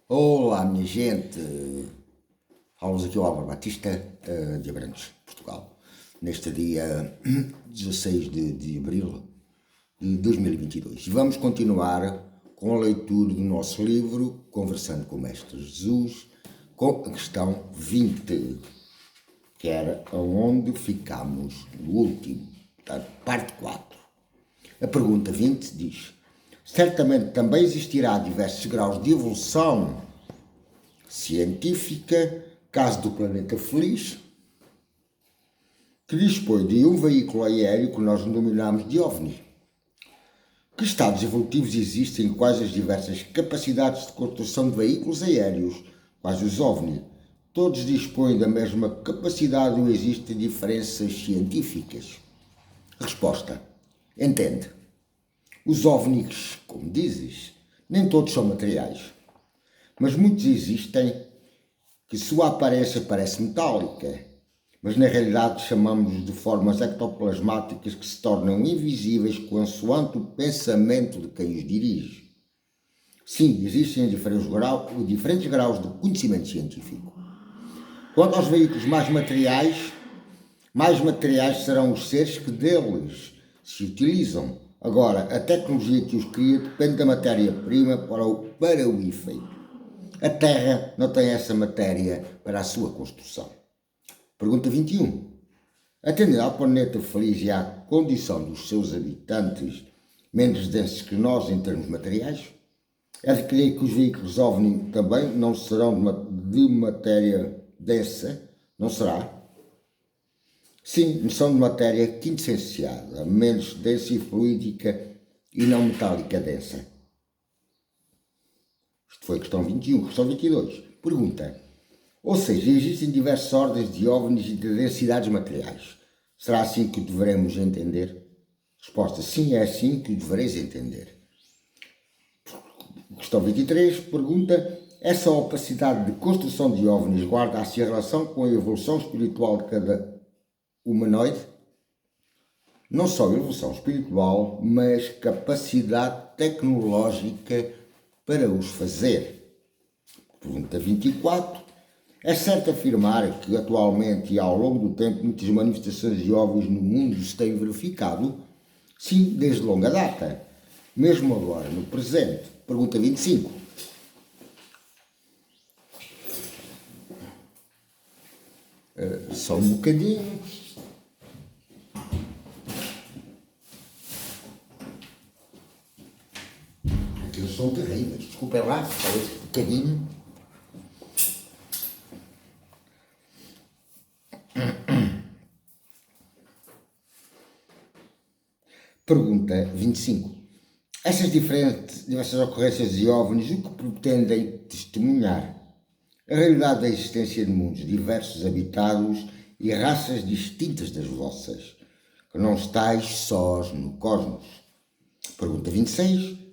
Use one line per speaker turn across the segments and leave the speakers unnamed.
Olá, minha gente. Fala-vos aqui o Álvaro Batista, de Abrantes, Portugal. Neste dia 16 de abril de 2022. Vamos continuar com a leitura do nosso livro, Conversando com o Mestre Jesus, com a questão 20, que era onde ficámos no último, portanto, parte 4. A pergunta 20 diz: certamente também existirá diversos graus de evolução científica, caso do planeta feliz, que dispõe de um veículo aéreo que nós denominamos de OVNI. Que estados evolutivos existem? Quais as diversas capacidades de construção de veículos aéreos, quais os OVNI? Todos dispõem da mesma capacidade ou existem diferenças científicas? Resposta: entende. Os OVNIs, como dizes, nem todos são materiais, mas muitos existem que sua aparência parece metálica, mas na realidade chamamos-los de formas ectoplasmáticas que se tornam invisíveis consoante o pensamento de quem os dirige. Sim, existem diferentes graus de conhecimento científico. Quanto aos veículos mais materiais serão os seres que deles se utilizam. Agora, a tecnologia que os cria depende da matéria-prima para o efeito. A Terra não tem essa matéria para a sua construção. Pergunta 21. Atendendo ao planeta feliz e à condição dos seus habitantes menos densos que nós em termos materiais, é de crer que os veículos OVNI também não serão de matéria densa, não será? Sim, são de matéria quintessenciada, menos densa e fluídica e não metálica densa. Isto foi a questão 21. Questão 22. Pergunta: ou seja, existem diversas ordens de OVNIs e de densidades materiais. Será assim que o deveremos entender? Resposta: sim, é assim que o devereis entender. Questão 23. Pergunta: essa opacidade de construção de OVNIs guarda-se a relação com a evolução espiritual de cada humanoide? Não só evolução espiritual, mas capacidade tecnológica para os fazer. Pergunta 24. É certo afirmar que atualmente e ao longo do tempo muitas manifestações de OVNIs no mundo se têm verificado? Sim, desde longa data. Mesmo agora, no presente. Pergunta 25. Só um bocadinho. Aqueles são terríveis. Desculpem lá, só esse bocadinho. Pergunta 25. Essas diversas ocorrências de OVNIs, o que pretendem testemunhar? A realidade da existência de mundos diversos habitados e raças distintas das vossas, que não estáis sós no cosmos. Pergunta 26.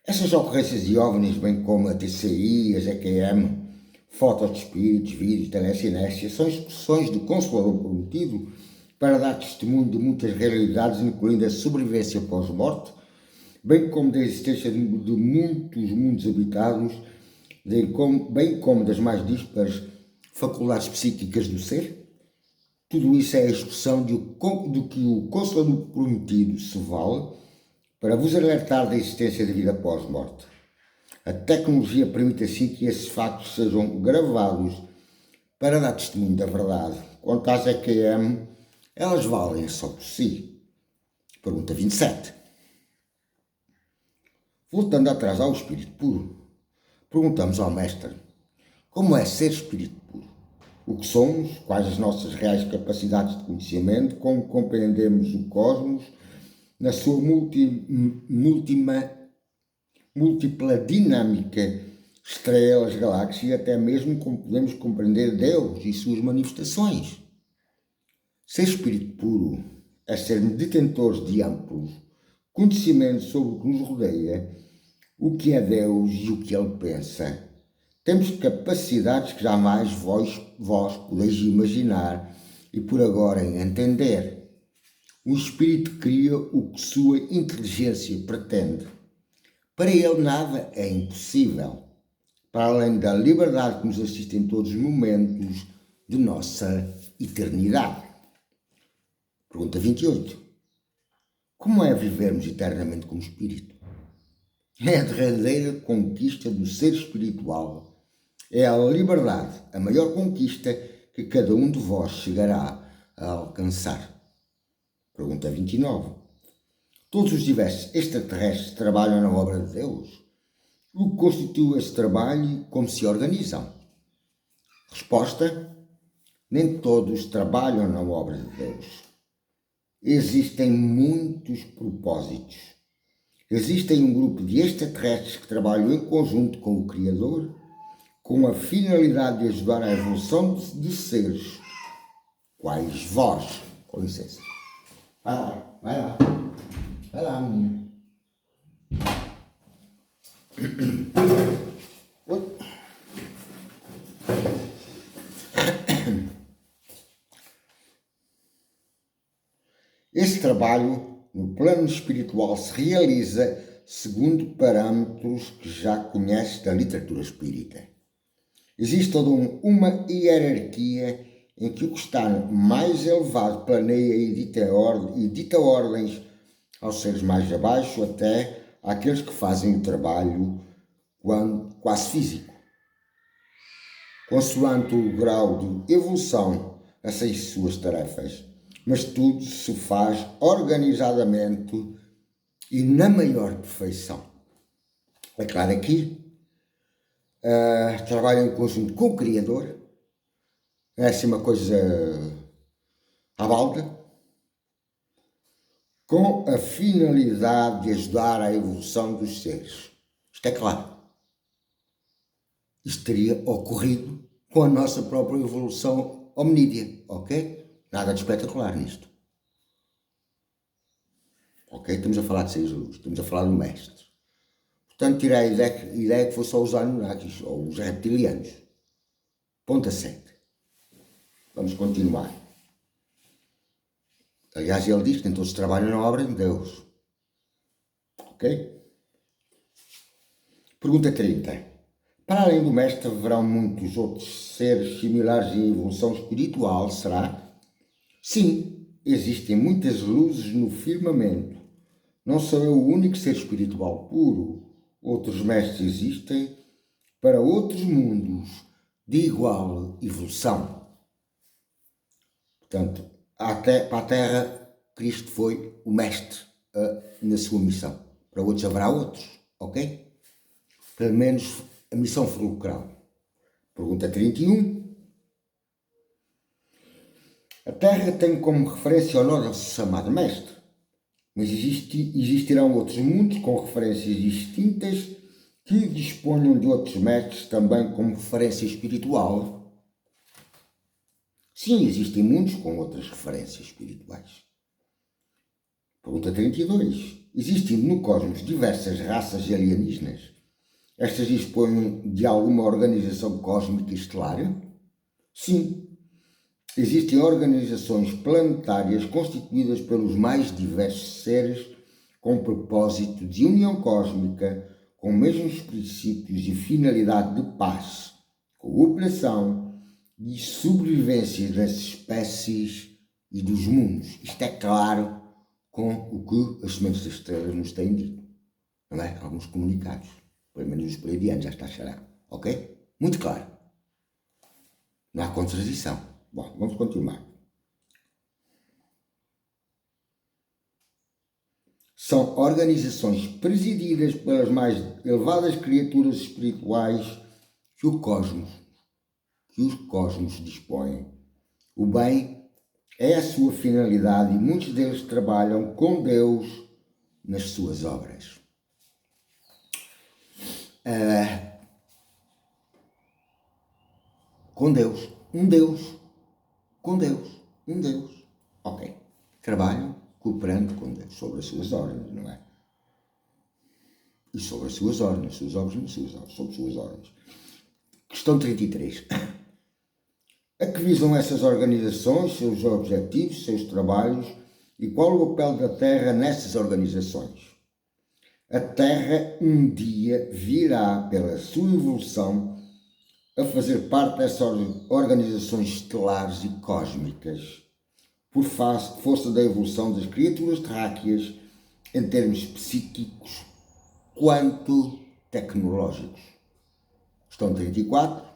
Essas ocorrências de OVNIs, bem como a TCI, a ZQM, fotos de espíritos, vídeos, telecinese, são expressões do Consolador Prometido para dar testemunho de muitas realidades, incluindo a sobrevivência pós-morte, bem como da existência de muitos mundos habitados, bem como das mais dispares faculdades psíquicas do ser. Tudo isso é a expressão do que o Consolador Prometido se vale para vos alertar da existência da vida pós-morte. A tecnologia permite assim que esses factos sejam gravados para dar testemunho da verdade. Quanto às EQM, elas valem só por si. Pergunta 27. Voltando atrás ao espírito puro, perguntamos ao Mestre: como é ser espírito puro? O que somos? Quais as nossas reais capacidades de conhecimento? Como compreendemos o cosmos na sua múltipla dinâmica, estrelas, galáxias e até mesmo como podemos compreender Deus e suas manifestações? Ser espírito puro é ser detentores de amplos conhecimentos sobre o que nos rodeia, o que é Deus e o que Ele pensa. Temos capacidades que jamais vós podeis imaginar e por agora entender. O espírito cria o que sua inteligência pretende. Para ele nada é impossível. para além da liberdade que nos assiste em todos os momentos de nossa eternidade. Pergunta 28. Como é vivermos eternamente como espírito? É a derradeira conquista do ser espiritual. É a liberdade, a maior conquista que cada um de vós chegará a alcançar. Pergunta 29. Todos os diversos extraterrestres trabalham na obra de Deus? O que constitui esse trabalho e como se organizam? Resposta: nem todos trabalham na obra de Deus. Existem muitos propósitos. Existem um grupo de extraterrestres que trabalham em conjunto com o Criador, com a finalidade de ajudar a evolução de seres, quais vós. Com licença. Vai lá, menina. Oi. Esse trabalho, no plano espiritual, se realiza segundo parâmetros que já conhece da literatura espírita. Existe toda uma hierarquia em que o que está mais elevado planeia e dita ordens aos seres mais abaixo, até àqueles que fazem o trabalho quase físico. Consoante o grau de evolução essas suas tarefas, mas tudo se faz organizadamente e na maior perfeição. É claro aqui, trabalham em conjunto com o Criador, é assim uma coisa à balda, com a finalidade de ajudar à evolução dos seres. Isto é claro. Isto teria ocorrido com a nossa própria evolução hominídea, ok? Nada de espetacular nisto. Ok? Estamos a falar de seres luz, estamos a falar do mestre. Portanto, tirei a ideia que fosse só os Anunnakis ou os reptilianos. Ponto 7. Vamos continuar. Aliás, ele diz que nem todos trabalham na obra de Deus. Ok? Pergunta 30. Para além do mestre, haverão muitos outros seres similares em evolução espiritual, será? Sim, existem muitas luzes no firmamento. Não sou eu o único ser espiritual puro. Outros mestres existem para outros mundos de igual evolução. Portanto, para a Terra, Cristo foi o mestre na sua missão. Para outros haverá outros, ok? Pelo menos a missão fulcral. Pergunta 31. A Terra tem como referência o nosso chamado mestre, mas existirão outros mundos com referências distintas que disponham de outros mestres também como referência espiritual. Sim, existem mundos com outras referências espirituais. Pergunta 32. Existem no cosmos diversas raças alienígenas? Estas dispõem de alguma organização cósmica estelar? Sim. Existem organizações planetárias constituídas pelos mais diversos seres com propósito de união cósmica, com mesmos princípios e finalidade de paz, cooperação e sobrevivência das espécies e dos mundos. Isto é claro com o que as sementes das estrelas nos têm dito, não é? Alguns comunicados, pelo menos os pleiadianos, já está a xará, ok? Muito claro. Não há contradição. Bom, vamos continuar. São organizações presididas pelas mais elevadas criaturas espirituais que os cosmos dispõem. O bem é a sua finalidade e muitos deles trabalham com Deus nas suas obras. Com Deus. Um Deus. Com Deus. Um Deus. Ok. Trabalham cooperando com Deus sobre as suas ordens, não é? E sobre as suas ordens, suas obras, não suas obras, sobre as suas ordens. Questão 33. A que visam essas organizações, seus objetivos, seus trabalhos e qual o papel da Terra nessas organizações? a Terra um dia virá, pela sua evolução, a fazer parte dessas organizações estelares e cósmicas, por força da evolução das criaturas terráqueas em termos psíquicos quanto tecnológicos. Questão 34.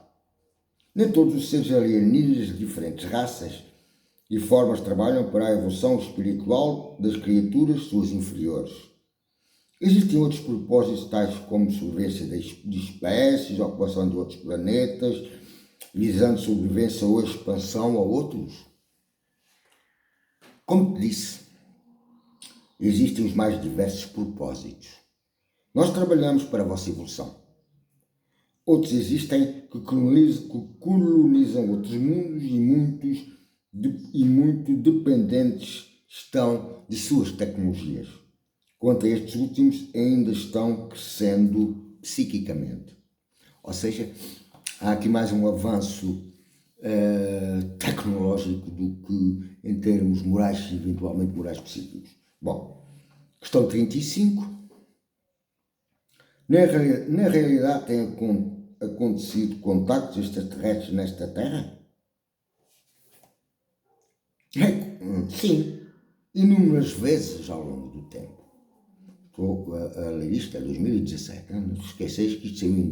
Nem todos os seres alienígenas de diferentes raças e formas trabalham para a evolução espiritual das criaturas suas inferiores. Existem outros propósitos, tais como sobrevivência de espécies, ocupação de outros planetas, visando sobrevivência ou expansão a outros? Como te disse, existem os mais diversos propósitos. Nós trabalhamos para a vossa evolução. Outros existem que colonizam outros mundos e muito dependentes estão de suas tecnologias. Quanto a estes últimos, ainda estão crescendo psiquicamente. Ou seja, há aqui mais um avanço tecnológico do que em termos morais e eventualmente morais psíquicos. Bom, questão 35. Na realidade tem acontecido contactos extraterrestres nesta Terra? Sim, inúmeras vezes ao longo do tempo. Estou a ler isto, é 2017, não te esqueças que isto saiu em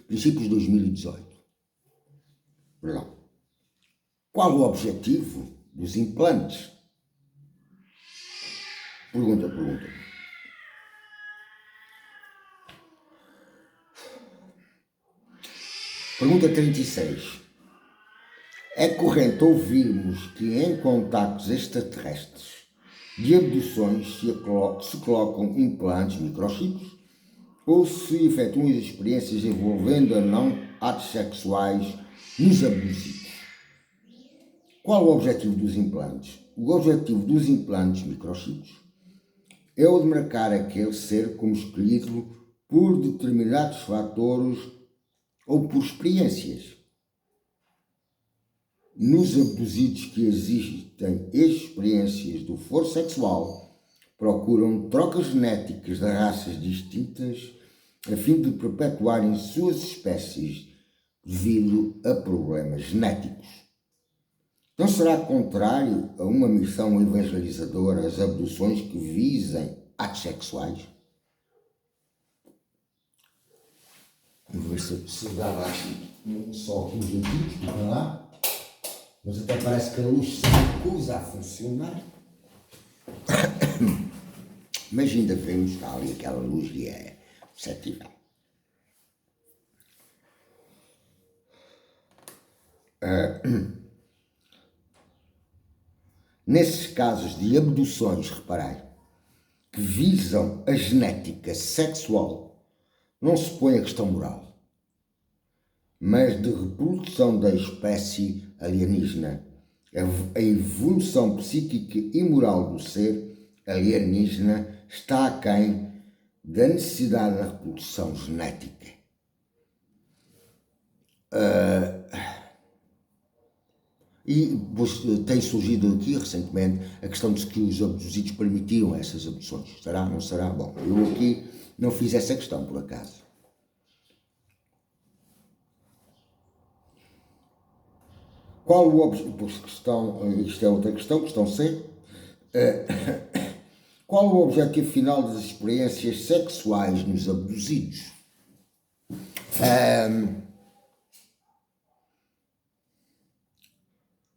princípios de 2018. Perdão. Qual o objetivo dos implantes? Pergunta. Pergunta 36. É corrente ouvirmos que em contactos extraterrestres de abduções se colocam implantes, microchips, ou se efetuam experiências envolvendo ou não atos sexuais nos abduzidos. Qual o objetivo dos implantes? O objetivo dos implantes, microchips, é o de marcar aquele ser como escolhido por determinados fatores ou por experiências. Nos abduzidos que existem experiências do foro sexual, procuram trocas genéticas de raças distintas a fim de perpetuarem suas espécies devido a problemas genéticos. Não será contrário a uma missão evangelizadora as abduções que visem atos sexuais? Vou ver se dá aqui só aqui os dedos, para lá. Mas até parece que a luz se recusa a funcionar. Mas ainda vemos que ali aquela luz e é perceptível. Nesses casos de abduções, reparai, que visam a genética sexual, não se põe a questão moral, mas de reprodução da espécie alienígena. A evolução psíquica e moral do ser alienígena está aquém da necessidade da reprodução genética. E tem surgido aqui recentemente a questão de que os abduzidos permitiram essas abduções. Será? Não será? Bom, eu aqui não fiz essa questão, por acaso. Qual o objetivo? Isto é outra questão, questão C. Qual o objetivo final das experiências sexuais nos abduzidos?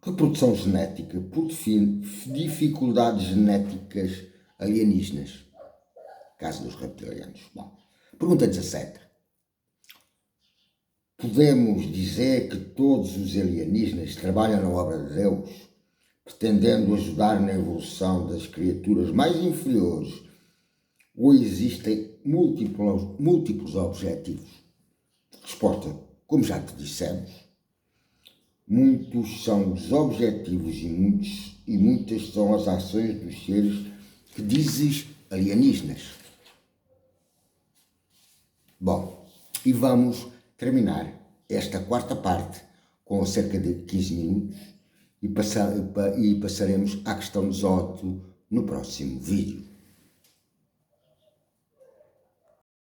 Reprodução genética por dificuldades genéticas alienígenas. Caso dos reptilianos. Bom, pergunta 17. Podemos dizer que todos os alienígenas trabalham na obra de Deus, pretendendo ajudar na evolução das criaturas mais inferiores, ou existem múltiplos objetivos? Resposta: como já te dissemos, muitos são os objetivos e muitas são as ações dos seres que dizes alienígenas. Bom, e vamos terminar esta quarta parte com cerca de 15 minutos e passaremos à questão 18 no próximo vídeo.